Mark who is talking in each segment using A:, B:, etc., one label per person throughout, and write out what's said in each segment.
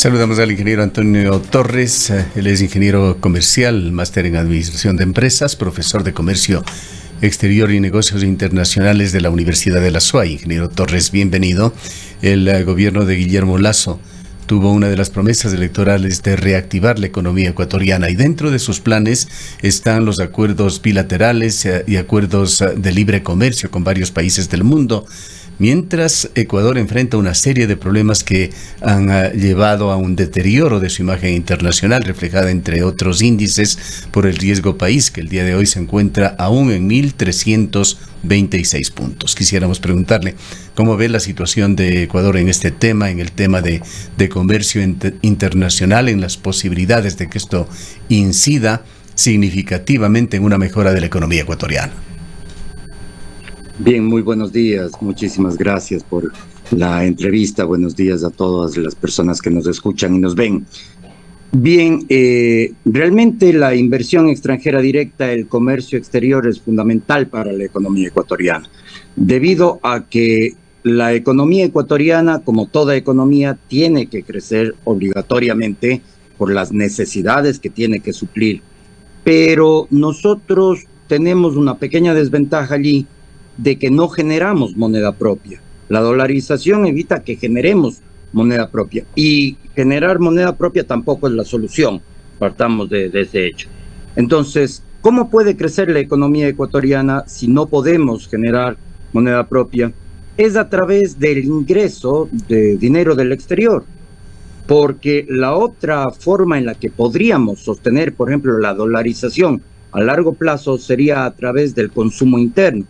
A: Saludamos al ingeniero Antonio Torres, él es ingeniero comercial, máster en administración de empresas, profesor de comercio exterior y negocios internacionales de la Universidad de la SUAY. Ingeniero Torres, bienvenido. El gobierno de Guillermo Lasso tuvo una de las promesas electorales de reactivar la economía ecuatoriana y dentro de sus planes están los acuerdos bilaterales y acuerdos de libre comercio con varios países del mundo. Mientras Ecuador enfrenta una serie de problemas que han llevado a un deterioro de su imagen internacional, reflejada entre otros índices por el riesgo país, que el día de hoy se encuentra aún en 1.326 puntos. Quisiéramos preguntarle cómo ve la situación de Ecuador en este tema, en el tema de comercio internacional, en las posibilidades de que esto incida significativamente en una mejora de la economía ecuatoriana.
B: Bien, muy buenos días. Muchísimas gracias por la entrevista. Buenos días a todas las personas que nos escuchan y nos ven. Bien, realmente la inversión extranjera directa, el comercio exterior es fundamental para la economía ecuatoriana, debido a que la economía ecuatoriana, como toda economía, tiene que crecer obligatoriamente por las necesidades que tiene que suplir. Pero nosotros tenemos una pequeña desventaja allí, de que no generamos moneda propia. La dolarización evita que generemos moneda propia y generar moneda propia tampoco es la solución. Partamos de ese hecho. Entonces, ¿cómo puede crecer la economía ecuatoriana si no podemos generar moneda propia? Es a través del ingreso de dinero del exterior, porque la otra forma en la que podríamos sostener, por ejemplo, la dolarización a largo plazo sería a través del consumo interno.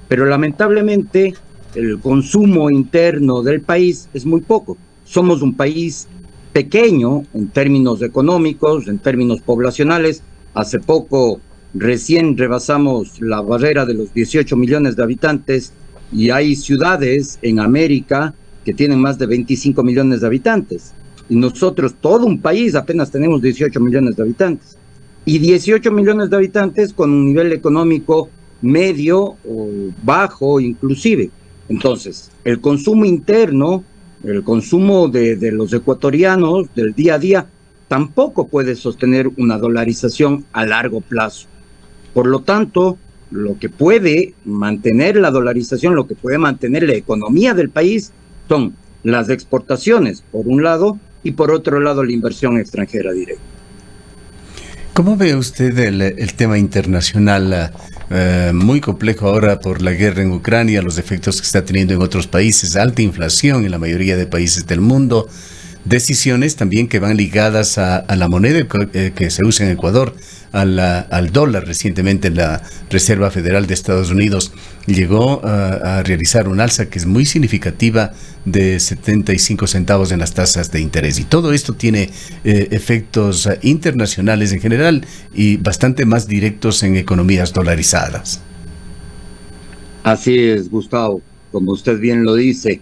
B: Pero lamentablemente el consumo interno del país es muy poco. Somos un país pequeño en términos económicos, en términos poblacionales. Hace poco recién rebasamos la barrera de los 18 millones de habitantes y hay ciudades en América que tienen más de 25 millones de habitantes. Y nosotros, todo un país, apenas tenemos 18 millones de habitantes. Y 18 millones de habitantes con un nivel económico medio o bajo inclusive. Entonces, el consumo interno, el consumo de los ecuatorianos del día a día, tampoco puede sostener una dolarización a largo plazo. Por lo tanto, lo que puede mantener la dolarización, lo que puede mantener la economía del país, son las exportaciones, por un lado, y por otro lado, la inversión extranjera directa.
A: ¿Cómo ve usted el tema internacional muy complejo ahora por la guerra en Ucrania, los efectos que está teniendo en otros países, alta inflación en la mayoría de países del mundo, decisiones también que van ligadas a la moneda que se usa en Ecuador, al dólar? Recientemente la Reserva Federal de Estados Unidos llegó a realizar un alza que es muy significativa de 75 centavos en las tasas de interés. Y todo esto tiene efectos internacionales en general y bastante más directos en economías dolarizadas.
B: Así es, Gustavo. Como usted bien lo dice,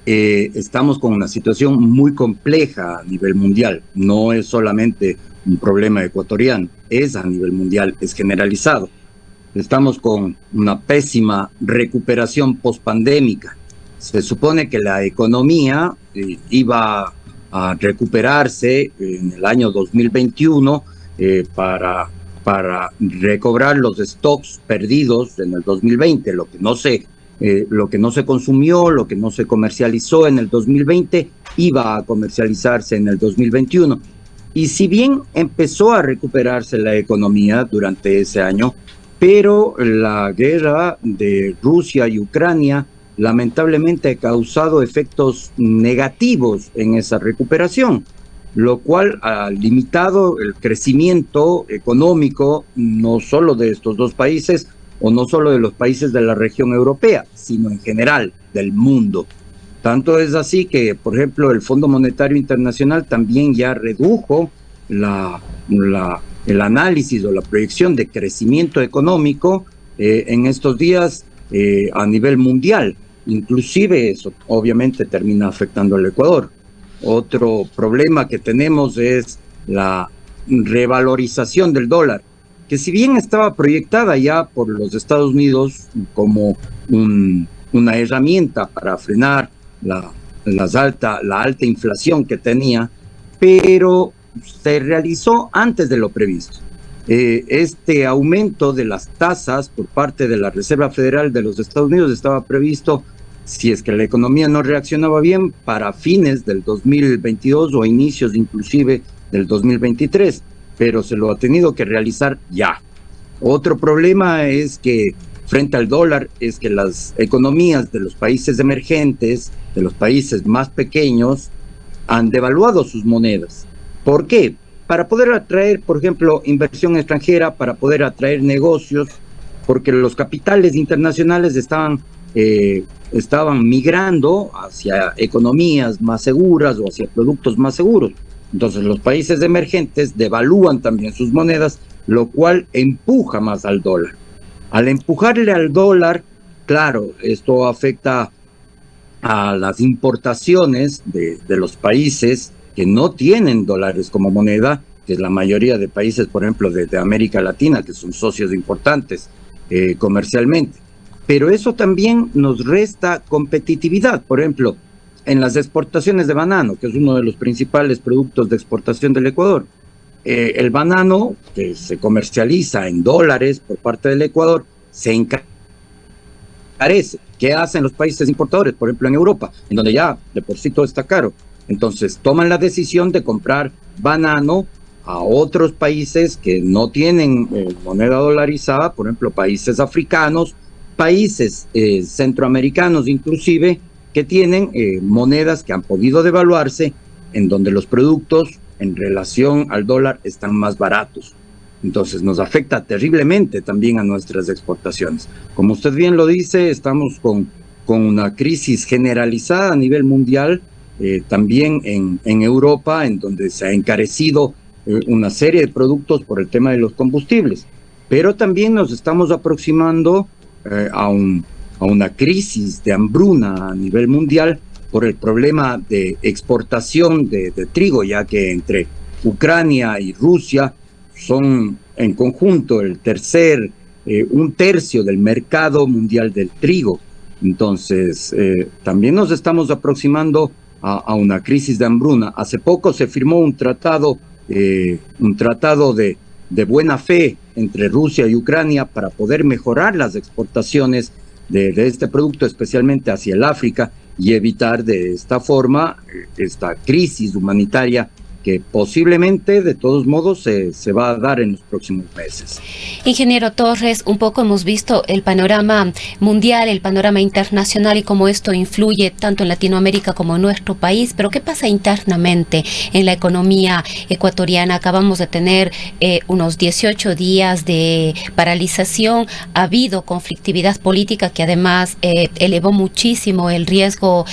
B: estamos con una situación muy compleja a nivel mundial. No es solamente un problema ecuatoriano, es a nivel mundial, es generalizado. Estamos con una pésima recuperación pospandémica. Se supone que la economía iba a recuperarse en el año 2021 para recobrar los stocks perdidos en el 2020, lo que no se consumió, lo que no se comercializó en el 2020, iba a comercializarse en el 2021. Y si bien empezó a recuperarse la economía durante ese año, pero la guerra de Rusia y Ucrania lamentablemente ha causado efectos negativos en esa recuperación, lo cual ha limitado el crecimiento económico no solo de estos dos países, o no solo de los países de la región europea, sino en general del mundo. Tanto es así que, por ejemplo, el Fondo Monetario Internacional también ya redujo el análisis o la proyección de crecimiento económico en estos días a nivel mundial. Inclusive eso obviamente termina afectando al Ecuador. Otro problema que tenemos es la revalorización del dólar, que si bien estaba proyectada ya por los Estados Unidos como una herramienta para frenar la alta inflación que tenía, pero se realizó antes de lo previsto. Este aumento de las tasas por parte de la Reserva Federal de los Estados Unidos estaba previsto, si es que la economía no reaccionaba bien, para fines del 2022 o inicios inclusive del 2023, pero se lo ha tenido que realizar ya. Otro problema es que frente al dólar es que las economías de los países emergentes, de los países más pequeños, han devaluado sus monedas. ¿Por qué? Para poder atraer, por ejemplo, inversión extranjera, para poder atraer negocios, porque los capitales internacionales estaban migrando hacia economías más seguras o hacia productos más seguros. Entonces los países emergentes devalúan también sus monedas, lo cual empuja más al dólar. Al empujarle al dólar, claro, esto afecta a las importaciones de los países que no tienen dólares como moneda, que es la mayoría de países, por ejemplo, de América Latina, que son socios importantes comercialmente. Pero eso también nos resta competitividad. Por ejemplo, en las exportaciones de banano, que es uno de los principales productos de exportación del Ecuador. El banano, que se comercializa en dólares por parte del Ecuador, se encarece. ¿Qué hacen los países importadores? Por ejemplo, en Europa, en donde ya de por sí todo está caro. Entonces, toman la decisión de comprar banano a otros países que no tienen moneda dolarizada, por ejemplo, países africanos, países centroamericanos inclusive, que tienen monedas que han podido devaluarse, en donde los productos en relación al dólar están más baratos. Entonces nos afecta terriblemente también a nuestras exportaciones. Como usted bien lo dice, estamos con una crisis generalizada a nivel mundial, también en Europa, en donde se ha encarecido una serie de productos por el tema de los combustibles. Pero también nos estamos aproximando a una crisis de hambruna a nivel mundial por el problema de exportación de trigo, ya que entre Ucrania y Rusia son en conjunto un tercio del mercado mundial del trigo. Entonces, también nos estamos aproximando a una crisis de hambruna. Hace poco se firmó un tratado de buena fe entre Rusia y Ucrania para poder mejorar las exportaciones de este producto, especialmente hacia el África, y evitar de esta forma esta crisis humanitaria que posiblemente de todos modos se va a dar en los próximos meses.
C: Ingeniero Torres, un poco hemos visto el panorama mundial, el panorama internacional y cómo esto influye tanto en Latinoamérica como en nuestro país, pero ¿qué pasa internamente en la economía ecuatoriana? Acabamos de tener unos 18 días de paralización, ha habido conflictividad política que además elevó muchísimo el riesgo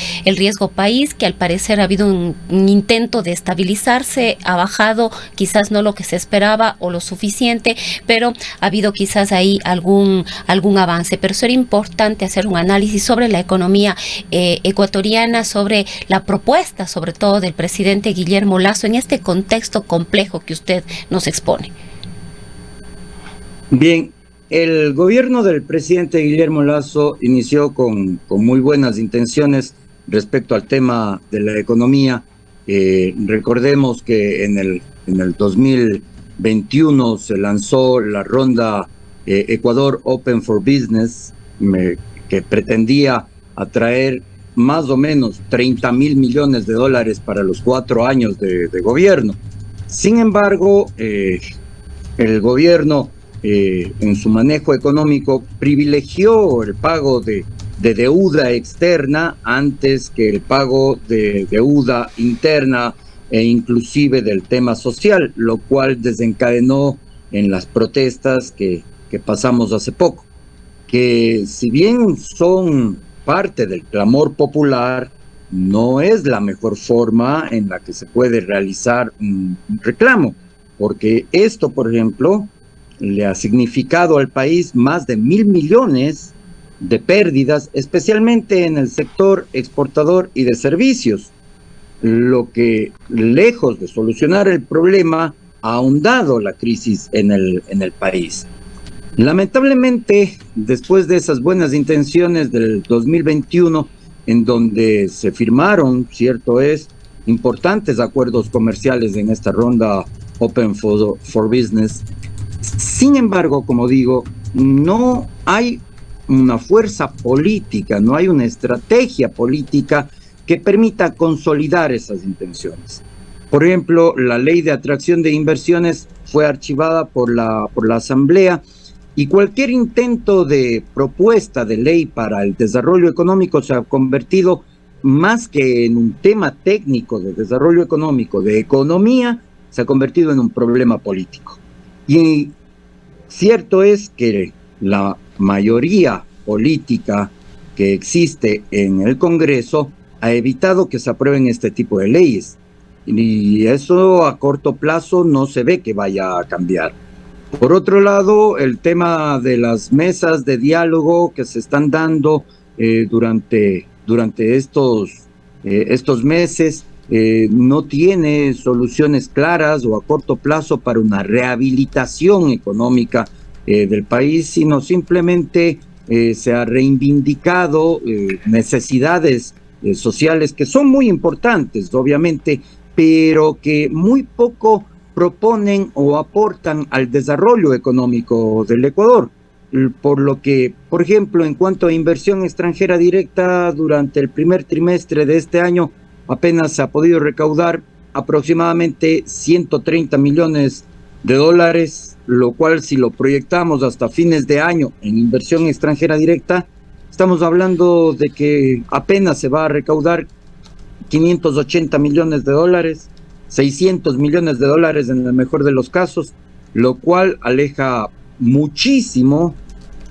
C: país, que al parecer ha habido un intento de estabilizar, ha bajado, quizás no lo que se esperaba o lo suficiente, pero ha habido quizás ahí algún avance. Pero sería importante hacer un análisis sobre la economía ecuatoriana, sobre la propuesta, sobre todo del presidente Guillermo Lasso, en este contexto complejo que usted nos expone.
B: Bien, el gobierno del presidente Guillermo Lasso inició con muy buenas intenciones respecto al tema de la economía. Recordemos que en el 2021 se lanzó la ronda Ecuador Open for Business, que pretendía atraer más o menos 30.000 millones de dólares para los 4 años de gobierno. Sin embargo, el gobierno en su manejo económico privilegió el pago de deuda externa antes que el pago de deuda interna e inclusive del tema social, lo cual desencadenó en las protestas que pasamos hace poco, que si bien son parte del clamor popular, no es la mejor forma en la que se puede realizar un reclamo, porque esto, por ejemplo, le ha significado al país más de 1.000 millones de pérdidas, especialmente en el sector exportador y de servicios, lo que, lejos de solucionar el problema, ha ahondado la crisis en el país. Lamentablemente, después de esas buenas intenciones del 2021, en donde se firmaron, cierto es, importantes acuerdos comerciales en esta ronda Open for Business. Sin embargo, como digo, no hay una fuerza política, no hay una estrategia política que permita consolidar esas intenciones. Por ejemplo, la ley de atracción de inversiones fue archivada por la Asamblea, y cualquier intento de propuesta de ley para el desarrollo económico se ha convertido más que en un tema técnico de desarrollo económico, de economía, se ha convertido en un problema político. Y cierto es que la mayoría política que existe en el Congreso ha evitado que se aprueben este tipo de leyes. Y eso a corto plazo no se ve que vaya a cambiar. Por otro lado, el tema de las mesas de diálogo que se están dando durante estos meses no tiene soluciones claras o a corto plazo para una rehabilitación económica del país, sino simplemente se ha reivindicado necesidades sociales que son muy importantes, obviamente, pero que muy poco proponen o aportan al desarrollo económico del Ecuador. Por lo que, por ejemplo, en cuanto a inversión extranjera directa, durante el primer trimestre de este año apenas se ha podido recaudar aproximadamente 130 millones de dólares, lo cual si lo proyectamos hasta fines de año en inversión extranjera directa, estamos hablando de que apenas se va a recaudar 580 millones de dólares, 600 millones de dólares en el mejor de los casos, lo cual aleja muchísimo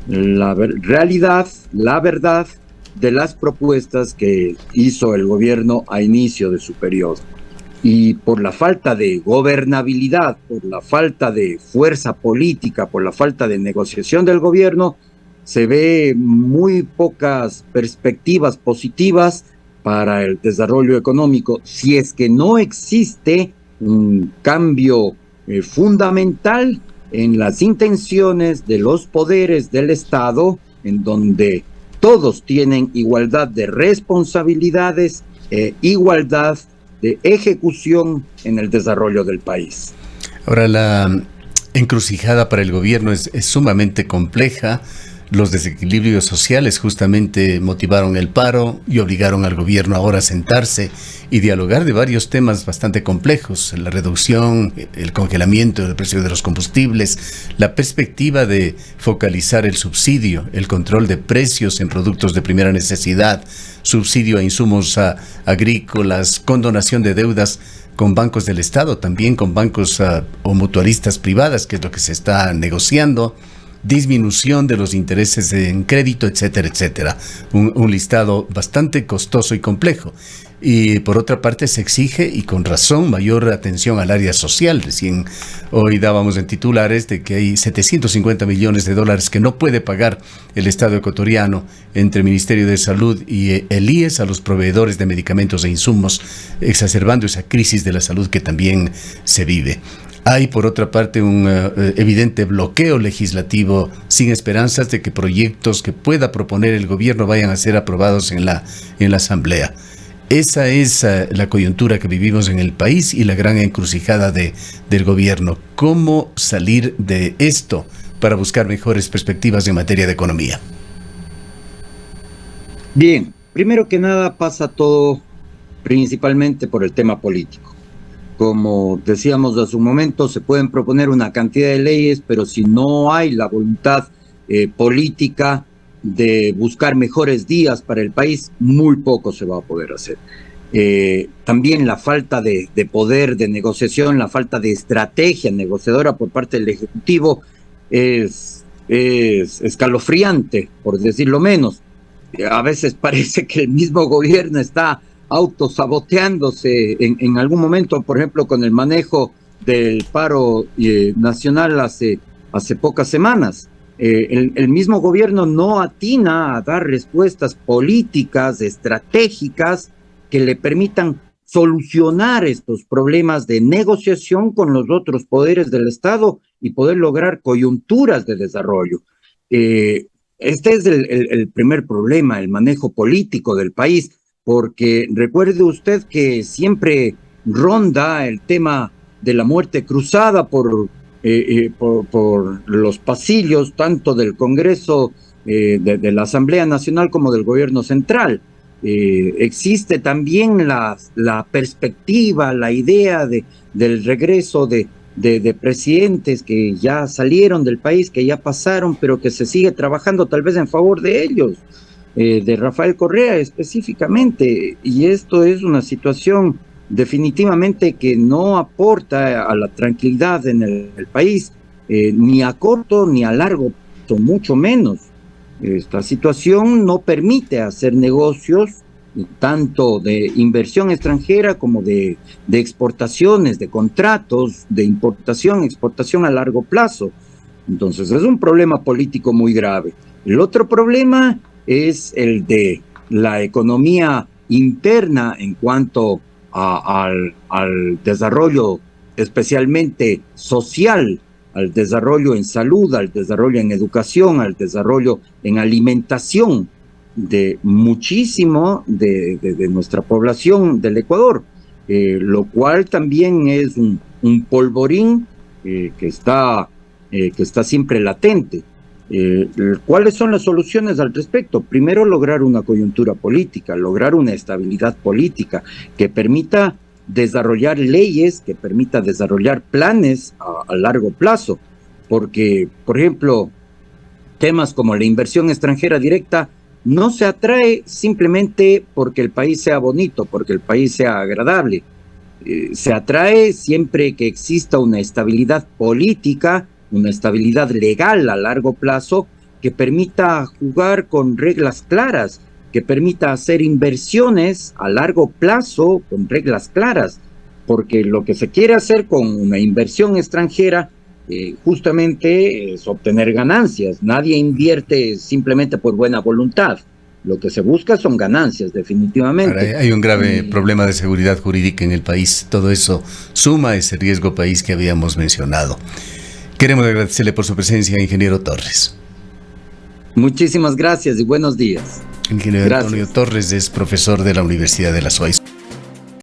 B: la realidad, la verdad de las propuestas que hizo el gobierno a inicio de su periodo. Y por la falta de gobernabilidad, por la falta de fuerza política, por la falta de negociación del gobierno, se ve muy pocas perspectivas positivas para el desarrollo económico, si es que no existe un cambio fundamental en las intenciones de los poderes del Estado, en donde todos tienen igualdad de responsabilidades, igualdad de ejecución en el desarrollo del país.
A: Ahora, la encrucijada para el gobierno es sumamente compleja. Los desequilibrios sociales justamente motivaron el paro y obligaron al gobierno ahora a sentarse y dialogar de varios temas bastante complejos: la reducción, el congelamiento del precio de los combustibles, la perspectiva de focalizar el subsidio, el control de precios en productos de primera necesidad, subsidio a insumos agrícolas, condonación de deudas con bancos del Estado, también con bancos o mutualistas privadas, que es lo que se está negociando, disminución de los intereses en crédito, etcétera, etcétera. Un listado bastante costoso y complejo. Y por otra parte se exige, y con razón, mayor atención al área social. Recién hoy dábamos en titulares de que hay 750 millones de dólares que no puede pagar el Estado ecuatoriano entre el Ministerio de Salud y el IES a los proveedores de medicamentos e insumos, exacerbando esa crisis de la salud que también se vive. Hay, por otra parte, un evidente bloqueo legislativo sin esperanzas de que proyectos que pueda proponer el gobierno vayan a ser aprobados en la Asamblea. Esa es la coyuntura que vivimos en el país y la gran encrucijada del gobierno. ¿Cómo salir de esto para buscar mejores perspectivas en materia de economía?
B: Bien, primero que nada pasa todo principalmente por el tema político. Como decíamos hace un momento, se pueden proponer una cantidad de leyes, pero si no hay la voluntad política de buscar mejores días para el país, muy poco se va a poder hacer. También la falta de poder de negociación, la falta de estrategia negociadora por parte del Ejecutivo es escalofriante, por decirlo menos. A veces parece que el mismo gobierno está autosaboteándose en algún momento, por ejemplo, con el manejo del paro nacional hace pocas semanas. El mismo gobierno no atina a dar respuestas políticas, estratégicas, que le permitan solucionar estos problemas de negociación con los otros poderes del Estado y poder lograr coyunturas de desarrollo. Este es el primer problema, el manejo político del país. porque recuerde usted que siempre ronda el tema de la muerte cruzada por los pasillos tanto del Congreso, de la Asamblea Nacional como del Gobierno Central. Existe también la perspectiva, la idea del regreso de presidentes que ya salieron del país, que ya pasaron, pero que se sigue trabajando tal vez en favor de ellos, de Rafael Correa específicamente, y esto es una situación definitivamente que no aporta a la tranquilidad en el país, ni a corto ni a largo plazo, mucho menos. Esta situación no permite hacer negocios tanto de inversión extranjera como de exportaciones, de contratos, de importación, exportación a largo plazo. Entonces es un problema político muy grave. El otro problema es el de la economía interna en cuanto al desarrollo especialmente social, al desarrollo en salud, al desarrollo en educación, al desarrollo en alimentación de muchísimo de nuestra población del Ecuador, lo cual también es un polvorín que está siempre latente. ¿Cuáles son las soluciones al respecto? Primero, lograr una coyuntura política, lograr una estabilidad política que permita desarrollar leyes, que permita desarrollar planes a largo plazo, porque, por ejemplo, temas como la inversión extranjera directa no se atrae simplemente porque el país sea bonito, porque el país sea agradable. Se atrae siempre que exista una estabilidad política, una estabilidad legal a largo plazo que permita jugar con reglas claras, que permita hacer inversiones a largo plazo con reglas claras, porque lo que se quiere hacer con una inversión extranjera justamente es obtener ganancias. Nadie invierte simplemente por buena voluntad. Lo que se busca son ganancias, definitivamente.
A: Ahora, hay un grave problema de seguridad jurídica en el país. Todo eso suma a ese riesgo país que habíamos mencionado. Queremos agradecerle por su presencia, ingeniero Torres.
B: Muchísimas gracias y buenos días.
A: Ingeniero Antonio Torres es profesor de la Universidad de la SUAY.